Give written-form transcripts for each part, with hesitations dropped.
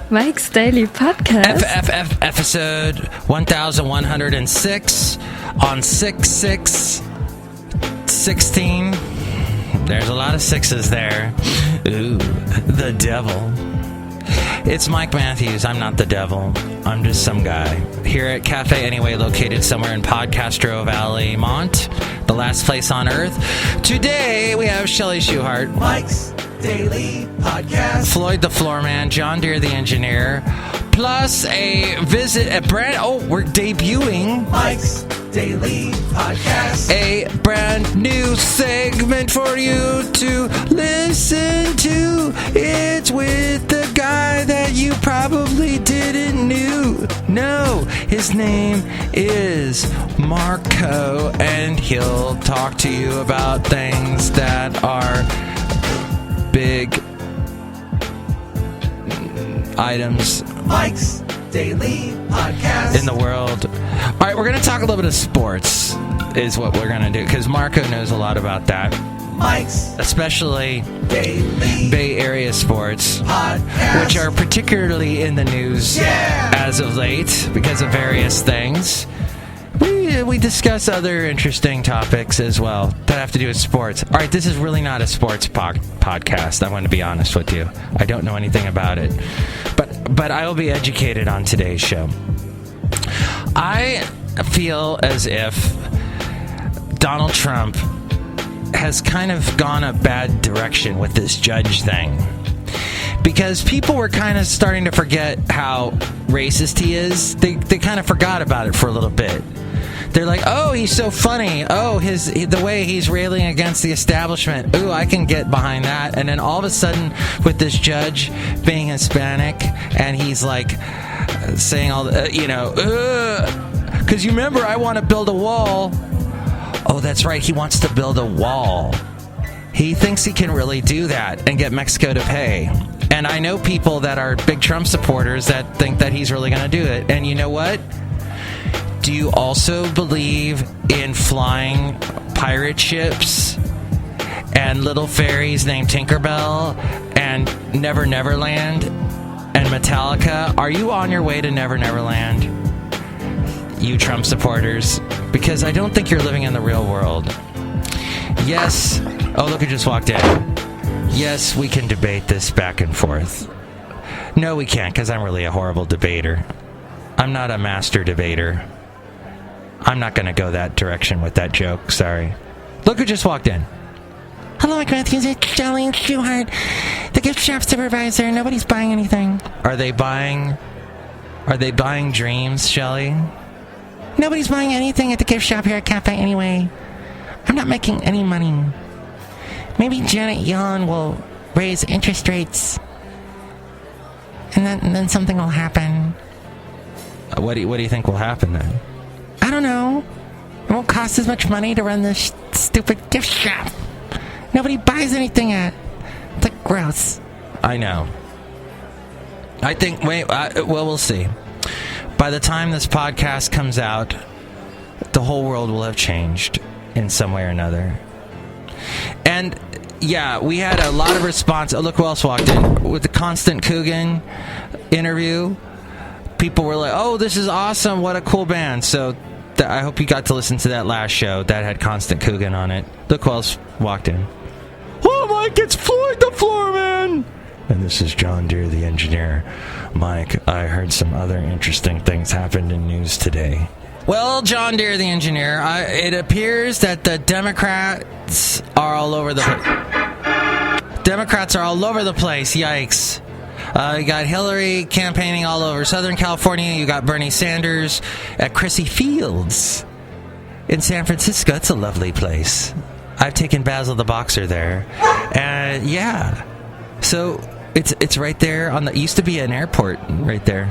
Mike's Daily Podcast. Episode 1106 on 6/6/16. There's a lot of sixes there. Ooh, the devil. It's Mike Matthews. I'm not the devil. I'm just some guy. Here at Cafe Anyway, located somewhere in Podcastro Valley, Mont, the last place on earth. Today, we have Chely Shoehart. Mike's Daily Podcast. Floyd the Floorman, John Deere the engineer, plus a visit at we're debuting Mike's Daily Podcast. a brand new segment for you to listen to. It's with the guy that you probably didn't know. His name is Marko, and he'll talk to you about things that are big items. Mike's Daily Podcast. In the world. All right, we're going to talk a little bit of sports is what we're going to do, because Marko knows a lot about that. Mike's Especially Daily Bay Area sports, Podcast. which are particularly in the news as of late because of various things. We discuss other interesting topics as well that have to do with sports. All right, this is really not a sports podcast. I want to be honest with you. I don't know anything about it. But I will be educated on today's show. I feel as if Donald Trump has kind of gone a bad direction with this judge thing. Because people were kind of starting to forget how racist he is. They kind of forgot about it for a little bit. They're like, oh, he's so funny. Oh, the way he's railing against the establishment. Ooh, I can get behind that. And then all of a sudden, with this judge being Hispanic, and he's like saying all the, because you remember, I want to build a wall. Oh, that's right. He wants to build a wall. He thinks he can really do that and get Mexico to pay. And I know people that are big Trump supporters that think that he's really going to do it. And you know what? Do you also believe in flying pirate ships and little fairies named Tinkerbell and Never Neverland and Metallica? Are you on your way to Never Neverland, you Trump supporters? Because I don't think you're living in the real world. Yes. Oh, look who just walked in. Yes, we can debate this back and forth. No, we can't, because I'm really a horrible debater. I'm not a master debater. I'm not going to go that direction with that joke. Sorry. Look who just walked in. Hello, Mike Matthews. It's Chely Shoehart, the gift shop supervisor. Nobody's buying anything. Are they buying dreams, Chely? Nobody's buying anything at the gift shop here at Cafe Anyway. I'm not making any money. Maybe Janet Yellen will raise interest rates, and then something will happen. What do you think will happen then? I don't know. It won't cost as much money to run this stupid gift shop. Nobody buys anything at. It's like gross. I know. I think. We'll see. By the time this podcast comes out, the whole world will have changed in some way or another. And yeah, we had a lot of response. Oh, look who else walked in with the Constant Coogan interview. People were like, "Oh, this is awesome! What a cool band!" So I hope you got to listen to that last show that had Constant Coogan on it. Look who else walked in. Oh, Mike, it's Floyd the Floorman! And this is John Deere the engineer. Mike, I heard some other interesting things happened in news today. Well, John Deere the engineer, it appears that the Democrats are all over the place. Yikes. You got Hillary campaigning all over Southern California. You got Bernie Sanders at Crissy Fields in San Francisco. It's a lovely place. I've taken Basil the Boxer there. And yeah. So it's right there on the, used to be an airport right there.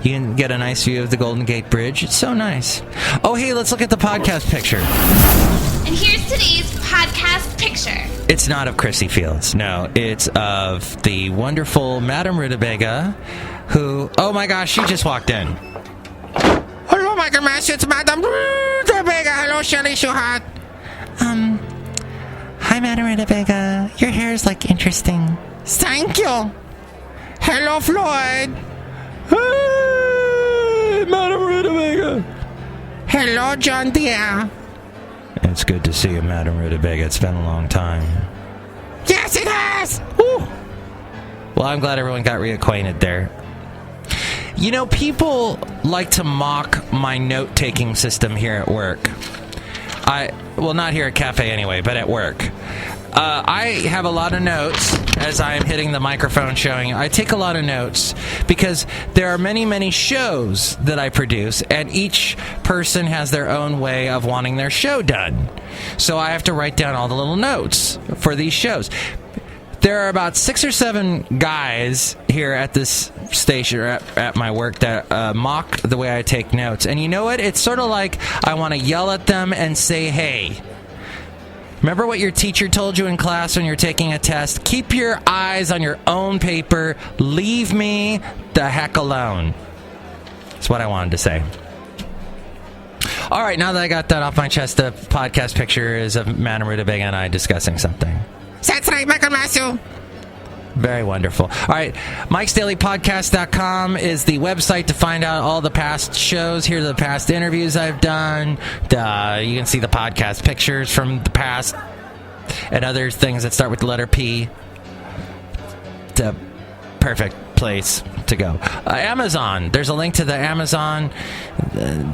You can get a nice view of the Golden Gate Bridge. It's so nice. Oh, hey, let's look at the podcast picture. And here's today's podcast picture. It's not of Crissy Fields. No, it's of the wonderful Madame Rutabaga, who, oh my gosh, she just walked in. Hello, Mike Matthews. It's Madame Rutabaga. Hello. Hello, Chely Shoehart. Hi, Madam Rutabaga. Your hair is, interesting. Thank you. Hello, Floyd. Hey, Madam Rutabaga. Hello, John Deere. It's good to see you, Madam Rutabaga. It's been a long time. Yes, it has. Woo. Well, I'm glad everyone got reacquainted there. You know, people like to mock my note-taking system here at work. Well, not here at Cafe anyway, but at work. I have a lot of notes as I am hitting the microphone showing. I take a lot of notes because there are many, many shows that I produce, and each person has their own way of wanting their show done. So I have to write down all the little notes for these shows. There are about 6 or 7 guys here at this station, or at my work, that mock the way I take notes. And you know what? It's sort of like I want to yell at them and say, hey, remember what your teacher told you in class when you're taking a test? Keep your eyes on your own paper. Leave me the heck alone. That's what I wanted to say. All right, now that I got that off my chest, the podcast picture is of Madam Rutabaga and I discussing something. That's right, Michael. Very wonderful. All right, MIKEs-DAILY-PODCAST-1106-Team is the website to find out all the past shows. Here are the past interviews I've done. You can see the podcast pictures from the past and other things that start with the letter P. The perfect place to go. Amazon. There's a link to the Amazon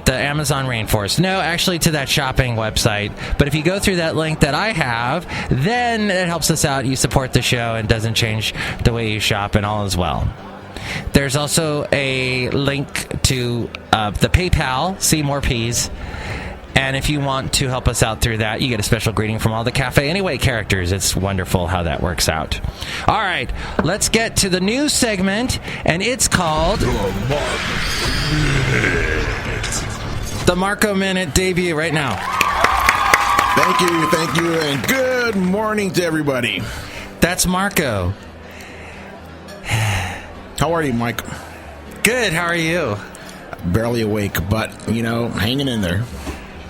rainforest. No, actually to that shopping website. But if you go through that link that I have, then it helps us out. You support the show and doesn't change the way you shop, and all is well. There's also a link to the PayPal, see more P's. And if you want to help us out through that, you get a special greeting from all the Cafe Anyway characters. It's wonderful how that works out. All right, let's get to the news segment, and it's called the Marko Minute debut right now. Thank you, and good morning to everybody. That's Marko. How are you, Mike? Good, how are you? Barely awake, but, hanging in there.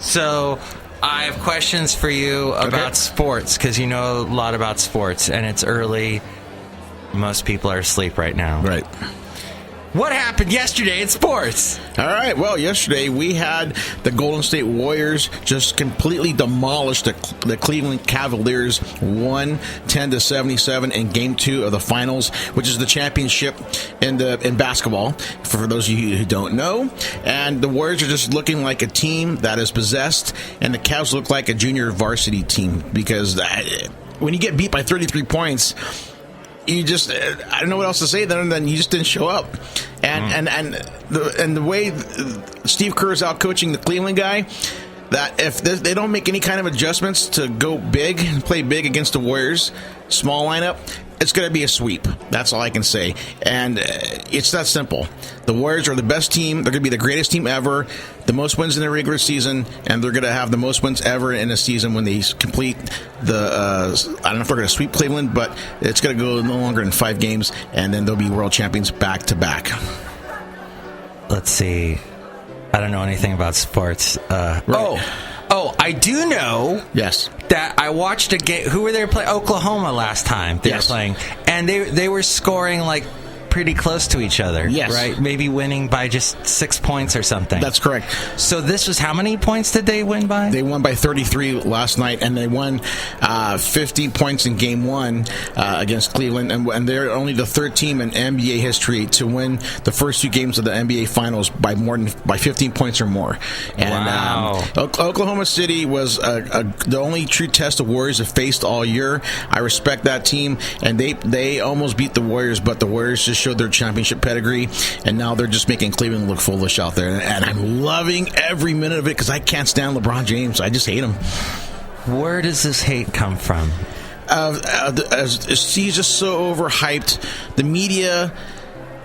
So, I have questions for you about sports, because you know a lot about sports, and it's early. Most people are asleep right now. Right. What happened yesterday in sports? All right, well, yesterday we had the Golden State Warriors just completely demolish the Cleveland Cavaliers, 110-77 in Game 2 of the Finals, which is the championship in basketball, for those of you who don't know. And the Warriors are just looking like a team that is possessed, and the Cavs look like a junior varsity team, because when you get beat by 33 points... I don't know what else to say other than you just didn't show up. And the way Steve Kerr is out coaching the Cleveland guy, that if they don't make any kind of adjustments to go big and play big against the Warriors, small lineup, it's going to be a sweep. That's all I can say. And it's that simple. The Warriors are the best team. They're going to be the greatest team ever, the most wins in the regular season, and they're going to have the most wins ever in a season when they complete the, I don't know if they're going to sweep Cleveland, but it's going to go no longer than 5 games, and then they'll be world champions back to back. Let's see. I don't know anything about sports. Right. Oh, I do know. Yes. That I watched a game. Who were they playing? Oklahoma last time they were playing, and they were scoring like pretty close to each other. Yes. Right? Maybe winning by just 6 points or something. That's correct. So this was, how many points did they win by? They won by 33 last night, and they won 50 points in Game 1 against Cleveland, and they're only the third team in NBA history to win the first 2 games of the NBA Finals by 15 points or more. And wow. Oklahoma City was the only true test the Warriors have faced all year. I respect that team, and they almost beat the Warriors, but the Warriors just showed their championship pedigree, and now they're just making Cleveland look foolish out there. And I'm loving every minute of it because I can't stand LeBron James. I just hate him. Where does this hate come from? He's just so overhyped. The media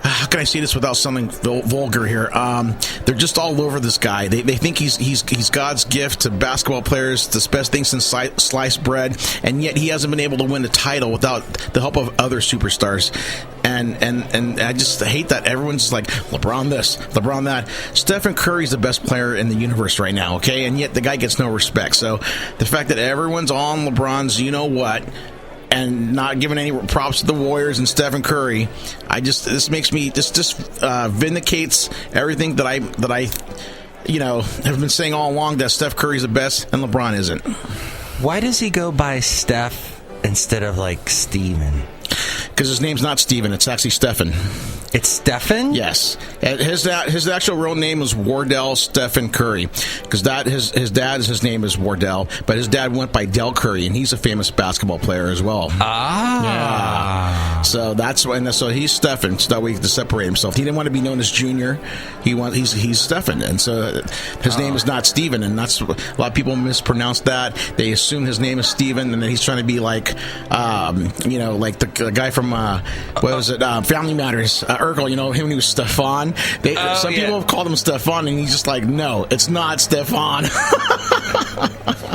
how can I say this without sounding vulgar here? They're just all over this guy. They think he's God's gift to basketball players, the best thing since sliced bread, and yet he hasn't been able to win a title without the help of other superstars. And I just hate that everyone's just like, LeBron this, LeBron that. Stephen Curry's the best player in the universe right now, okay? And yet the guy gets no respect. So the fact that everyone's on LeBron's you-know-what and not giving any props to the Warriors and Stephen Curry, this vindicates everything that I have been saying all along, that Steph Curry's the best and LeBron isn't. Why does he go by Steph instead of like Steven? Because his name's not Steven, it's actually Stephen. It's Stephen? Yes. His actual real name was Wardell Stephen Curry. Because his name is Wardell, but his dad went by Del Curry, and he's a famous basketball player as well. Ah. Yeah. So that's when. So he's Stephen, so that way he can separate himself. He didn't want to be known as Junior. He's Stephen, and so his name is not Steven, and that's a lot of people mispronounce that. They assume his name is Steven, and then he's trying to be like, like the guy from what was it? Family Matters. Urkel, him who's Stefan. Some people have called him Stefan, and he's just like, no, it's not Stefan.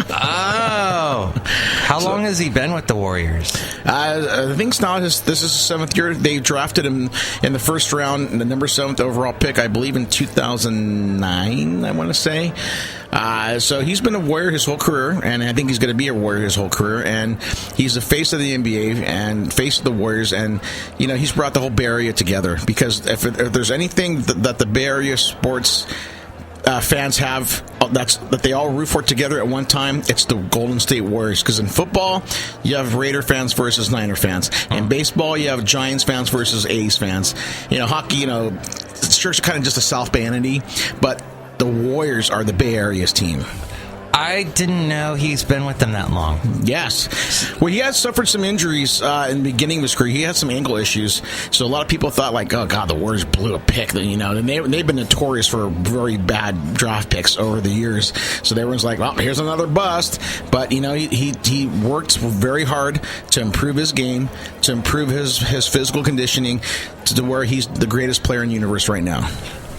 How long has he been with the Warriors? I think now this is his 7th year. They drafted him in the first round, the number 7th overall pick, I believe in 2009, I want to say. So he's been a Warrior his whole career, and I think he's going to be a Warrior his whole career. And he's the face of the NBA and face of the Warriors. And, he's brought the whole Bay Area together. Because if there's anything that the Bay Area sports fans have that they all root for together at one time, it's the Golden State Warriors. Because in football, you have Raider fans versus Niner fans. In baseball, you have Giants fans versus A's fans. Hockey, it's sure it's kind of just a South Bay entity, but the Warriors are the Bay Area's team. I didn't know he's been with them that long. Yes. Well, he has suffered some injuries in the beginning of his career. He had some ankle issues. So a lot of people thought, like, oh, God, the Warriors blew a pick. And they've been notorious for very bad draft picks over the years. So everyone's like, well, here's another bust. But, he worked very hard to improve his game, to improve his physical conditioning, to where he's the greatest player in the universe right now.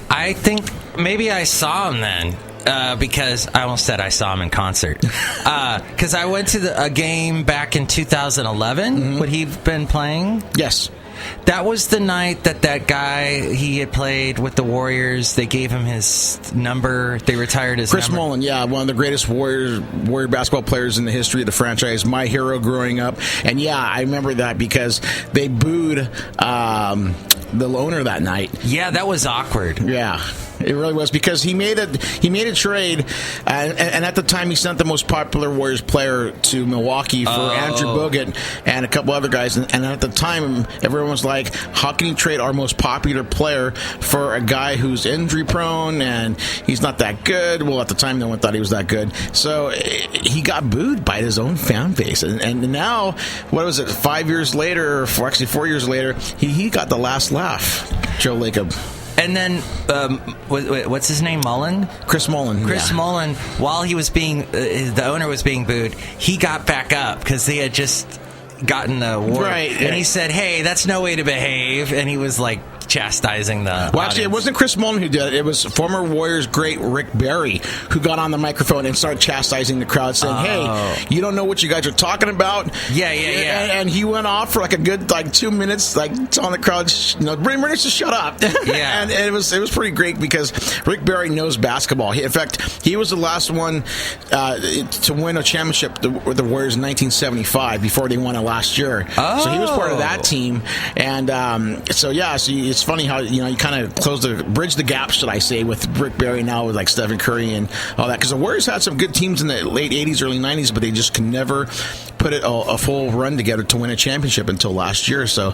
I think maybe I saw him then. Because I almost said I saw him in concert. Because I went to a game back in 2011. Would he have been playing? Yes. That was the night that guy, he had played with the Warriors. They gave him his number. They retired his Chris number. Mullin, one of the greatest Warrior basketball players in the history of the franchise. My hero growing up. And, I remember that because they booed the owner that night. Yeah, that was awkward. Yeah. It really was, because he made a trade, and at the time he sent the most popular Warriors player to Milwaukee for Andrew Bogut and a couple other guys. And at the time, everyone was like, how can you trade our most popular player for a guy who's injury prone and he's not that good? Well, at the time, no one thought he was that good. So he got booed by his own fan base. And now, what was it, 5 years later, or 4 years later, he got the last laugh, Joe Lacob. And then, what's his name, Mullen? Chris Mullin. Chris Mullin, while he was the owner was being booed, he got back up because they had just gotten the award. Right. And he said, hey, that's no way to behave. And he was like chastising the Well, actually, it wasn't Chris Mullin who did it. It was former Warriors great Rick Barry who got on the microphone and started chastising the crowd, saying, hey, you don't know what you guys are talking about. Yeah. And he went off for like a good 2 minutes, telling the crowd, bring to shut up. Yeah. And it was pretty great because Rick Barry knows basketball. In fact, he was the last one to win a championship with the Warriors in 1975 before they won it last year. Oh. So he was part of that team. And so it's funny how you kind of bridge the gap, should I say, with Rick Barry now with Stephen Curry and all that, because the Warriors had some good teams in the late 80s, early 90s, but they just could never put a full run together to win a championship until last year. So,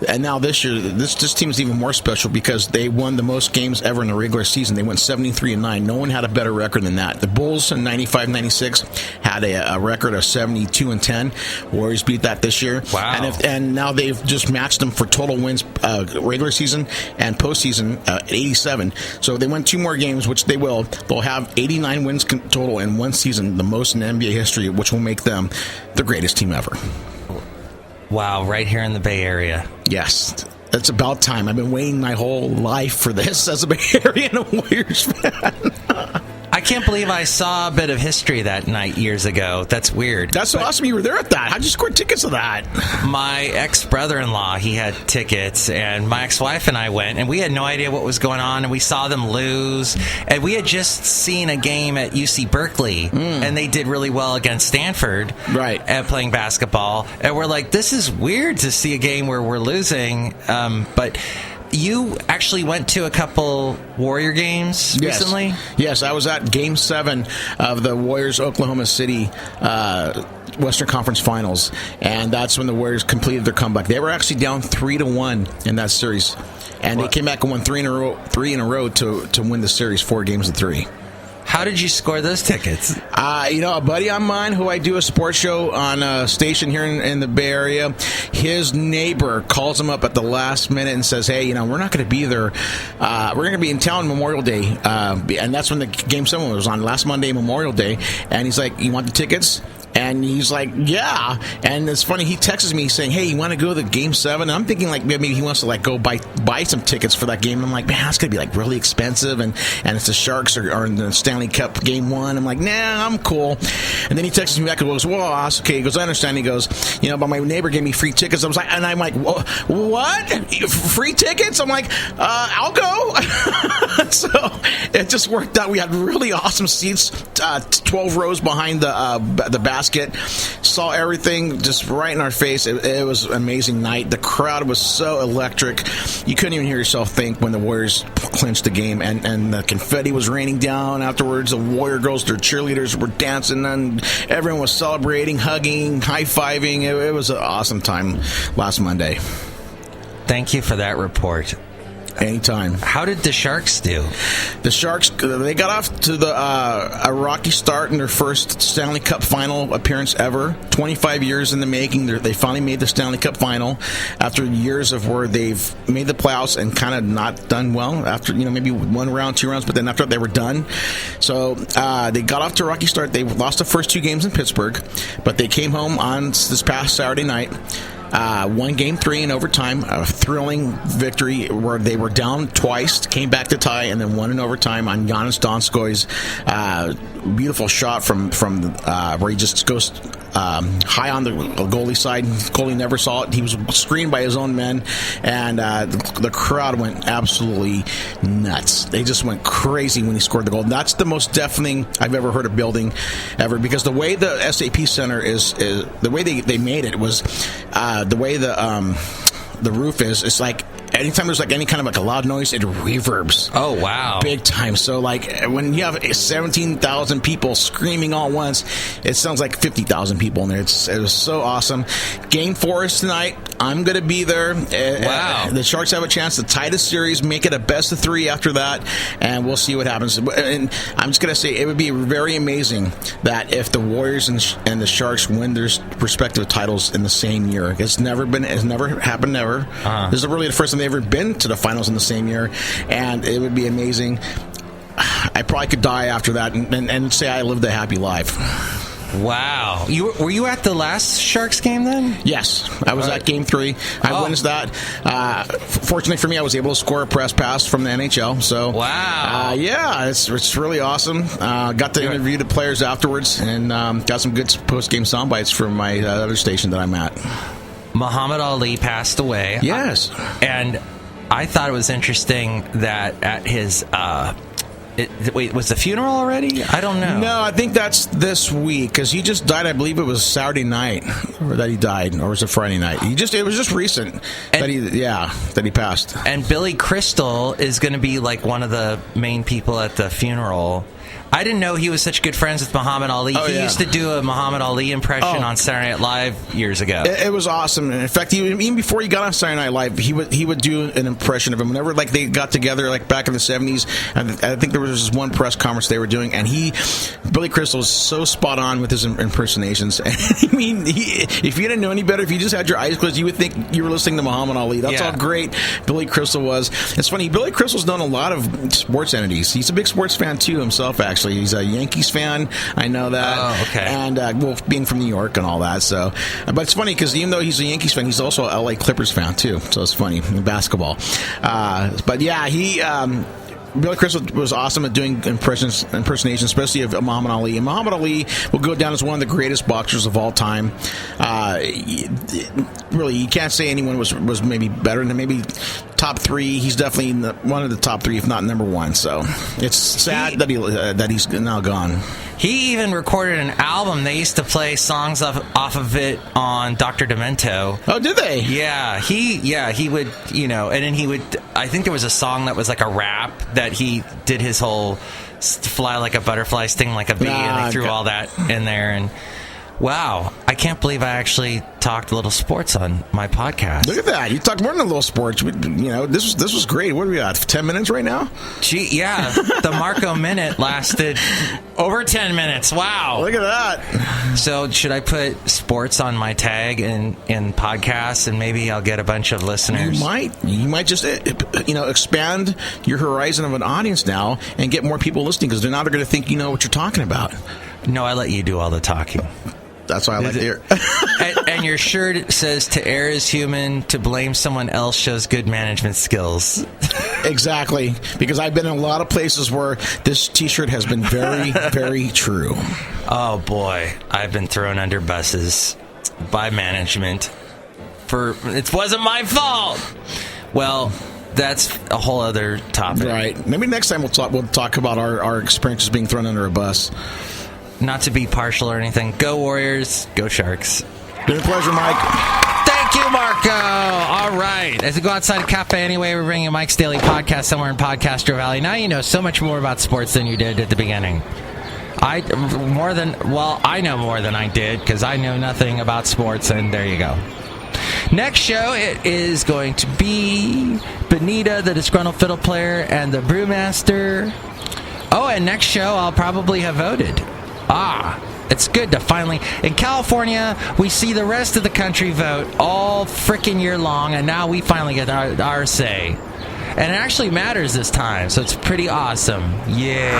and now this year, this team is even more special because they won the most games ever in the regular season. They went 73-9. No one had a better record than that. The Bulls in 95-96 had a record of 72-10. Warriors beat that this year. Wow. And now they've just matched them for total wins, regular season and postseason, 87. So they win 2 more games, which they will. They'll have 89 wins total in one season, the most in NBA history, which will make them the greatest team ever. Wow, right here in the Bay Area. Yes. it's about time. I've been waiting my whole life for this as a Bay Area and a Warriors fan. I can't believe I saw a bit of history that night years ago. That's weird. That's so awesome you were there at that. How'd you score tickets to that? My ex-brother-in-law, he had tickets, and my ex-wife and I went, and we had no idea what was going on, and we saw them lose. And we had just seen a game at UC Berkeley, and they did really well against Stanford at playing basketball. And we're like, this is weird to see a game where we're losing. But you actually went to a couple Warrior games recently? Yes, I was at Game 7 of the Warriors-Oklahoma City Western Conference Finals, and that's when the Warriors completed their comeback. They were actually down 3-1 in that series, and they came back and won three in a row to win the series 4 games to 3. How did you score those tickets? A buddy of mine who I do a sports show on a station here in the Bay Area, his neighbor calls him up at the last minute and says, hey, we're not going to be there. We're going to be in town Memorial Day. And that's when the Game 7 was on, last Monday, Memorial Day. And he's like, you want the tickets? And he's like, yeah. And it's funny, he texts me saying, hey, you want to go to the Game 7? And I'm thinking like maybe he wants to like go buy some tickets for that game. And I'm like, man, that's going to be like really expensive. And it's the Sharks are in the Stanley Cup Game 1. I'm like, nah, I'm cool. And then he texts me back and goes, well, okay. He goes, I understand. He goes, but my neighbor gave me free tickets. I'm like, what? Free tickets? I'm like, I'll go. So it just worked out. We had really awesome seats, 12 rows behind the basket. Saw everything just right in our face. It was an amazing night. The crowd was so electric. You couldn't even hear yourself think when the Warriors clinched the game, and the confetti was raining down afterwards. The Warrior girls, their cheerleaders, were dancing, and everyone was celebrating, hugging, high-fiving. It was an awesome time last Monday. Thank you for that report. Anytime. How did the Sharks do? The Sharks, they got off to a rocky start in their first Stanley Cup final appearance ever. 25 years in the making. They finally made the Stanley Cup final after years of where they've made the playoffs and kind of not done well. After, maybe 1 round, 2 rounds, but then after that they were done. So they got off to a rocky start. They lost the first 2 games in Pittsburgh, but they came home on this past Saturday night. Won Game 3 in overtime, a thrilling victory where they were down twice, came back to tie, and then won in overtime on Giannis Donskoy's beautiful shot from where he just goes high on the goalie side. Goalie never saw it. He was screened by his own men, and the crowd went absolutely nuts. They just went crazy when he scored the goal. And that's the most deaf thing I've ever heard of building ever, because the way the SAP Center is the way they made it was the way the roof is. It's like anytime there's like any kind of like a loud noise, it reverbs. Oh, wow. Big time. So like when you have 17,000 people screaming all at once, it sounds like 50,000 people in there. It was so awesome. Game 4 is tonight. I'm going to be there. Wow. The Sharks have a chance to tie the series, make it a best of 3 after that, and we'll see what happens. And I'm just going to say it would be very amazing that if the Warriors and the Sharks win their respective titles in the same year. It's never happened ever. This is really the first time they've ever been to the finals in the same year, and it would be amazing. I probably could die after that and say I lived a happy life. Wow. Were you at the last Sharks game then? Yes. I was at Game 3. I witnessed that. Fortunately for me, I was able to score a press pass from the NHL. So, wow. Yeah, it's really awesome. Got to interview the players afterwards, and got some good post-game sound bites from my other station that I'm at. Muhammad Ali passed away. Yes. And I thought it was interesting that at his... wait, was the funeral already? I don't know. No, I think that's this week, because he just died. I believe it was Saturday night that he died, or was it Friday night? It was just recent that he passed. And Billy Crystal is going to be like one of the main people at the funeral. I didn't know he was such good friends with Muhammad Ali. He used to do a Muhammad Ali impression on Saturday Night Live years ago. It was awesome. And in fact, even before he got on Saturday Night Live, he would do an impression of him. Whenever like they got together, like back in the 70s, I think there was this one press conference they were doing, and he Billy Crystal is so spot on with his impersonations. I mean, if you didn't know any better, if you just had your eyes closed, you would think you were listening to Muhammad Ali. That's how great Billy Crystal was. It's funny, Billy Crystal's done a lot of sports entities. He's a big sports fan too himself, actually. He's a Yankees fan. I know that. Oh, okay. And well, being from New York and all that. So, but it's funny because even though he's a Yankees fan, he's also a LA Clippers fan too. So it's funny in basketball. But yeah, Billy Crystal was awesome at doing impersonations, especially of Muhammad Ali. And Muhammad Ali will go down as one of the greatest boxers of all time. Really, you can't say anyone was maybe better than maybe top three. He's definitely one of the top three, if not number one. So it's sad that he's now gone. He even recorded an album. They used to play songs off of it on Dr. Demento. Oh, did they? Yeah, he would, and then he would, I think there was a song that was like a rap that he did his whole fly like a butterfly, sting like a bee, and they threw all that in there. And wow, I can't believe I actually talked a little sports on my podcast. Look at that. You talked more than a little sports. This was great. What are we at, 10 minutes right now? Gee, yeah. The MARKO Minute lasted over 10 minutes. Wow. Look at that. So should I put sports on my tag in podcasts, and maybe I'll get a bunch of listeners? You might just expand your horizon of an audience now and get more people listening, because they're going to think you know what you're talking about. No, I let you do all the talking. That's why I like to hear. And your shirt says, "To err is human, to blame someone else shows good management skills." Exactly, because I've been in a lot of places where this T-shirt has been very, very true. Oh boy, I've been thrown under buses by management for it wasn't my fault. Well, that's a whole other topic. Right. Maybe next time we'll talk about our experiences being thrown under a bus. Not to be partial or anything. Go Warriors. Go Sharks. Been a pleasure, Mike. Thank you, Marco. All right. As we go outside a cafe anyway, we're bringing Mike's Daily Podcast somewhere in Podcastro Valley. Now you know so much more about sports than you did at the beginning. I know more than I did, because I know nothing about sports, and there you go. Next show, it is going to be Benita, the Disgruntled Fiddle Player, and the Brewmaster. Oh, and next show, I'll probably have voted. It's good to finally... In California, we see the rest of the country vote all freaking year long, and now we finally get our say. And it actually matters this time, so it's pretty awesome. Yay.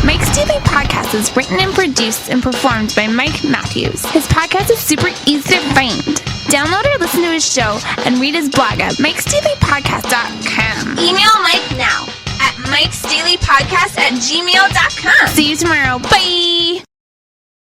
Mike's Daily Podcast is written and produced and performed by Mike Matthews. His podcast is super easy to find. Download or listen to his show and read his blog at MIKEs-DAILY-PODCAST.com. Email Mike now at MIKEs-DAILY-PODCAST@gmail.com. See you tomorrow. Bye!